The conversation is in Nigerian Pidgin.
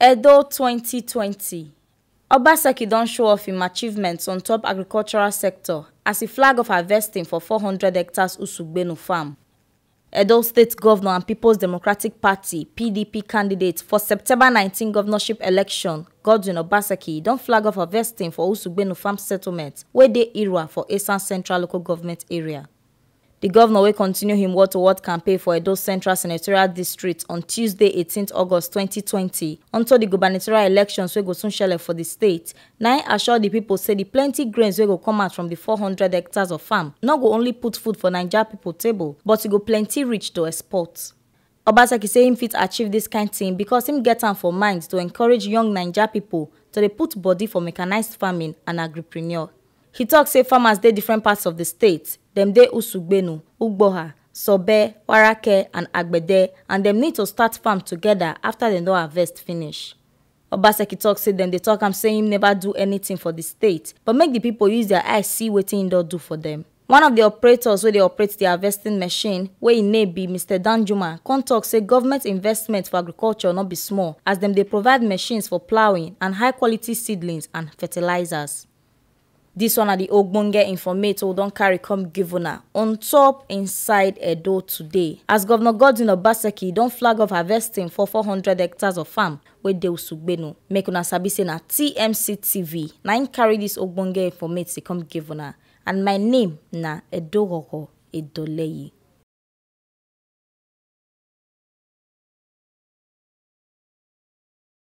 EDO 2020. Obaseki don show off im achievements on top agricultural sector as a flag of harvesting for 400 hectares Ogbonge farm. Edo State Governor and People's Democratic Party (PDP) candidate for September 19 governorship election, Godwin Obaseki, don flag off harvesting for Ogbonge farm settlement wey dey Irua for Esan Central Local Government area. The governor will continue him word-to-word campaign for Edo Central Senatorial District on Tuesday, 18 August 2020, until the gubernatorial elections wey go soon shele for the state. Now, assure the people say the plenty grains wey go come out from the 400 hectares of farm not go only put food for Naija people table, but it go plenty reach to export. Obaseki say him fit achieve this kind thing because him get am for mind to encourage young Naija people to dey put body for mechanized farming and agripreneur. He talk say farmers dey different parts of the state. Dem dey Ogbonge, Ugboha, Sobe, Warake, and Agbede, and dem need to start farm together after dem don harvest finish. Obaseki talk say dem dey talk am say him never do anything for the state, but make the people use their eyes see wetin him don do for them. One of the operators wey dey operate the harvesting machine, wey im name be Mr. Danjuma, come talk say government investment for agriculture no be small, as dem dey provide machines for plowing and high-quality seedlings and fertilizers. This one are the Ogbonge informator we don carry come give una on top inside Edo today. As Governor Godwin Obaseki don flag off harvesting for 400 hectares of farm wey dey Ogbonge. Make una sabi say na TMC TV na im carry this Ogbonge informate come give una. And my name na Edo Edoleye.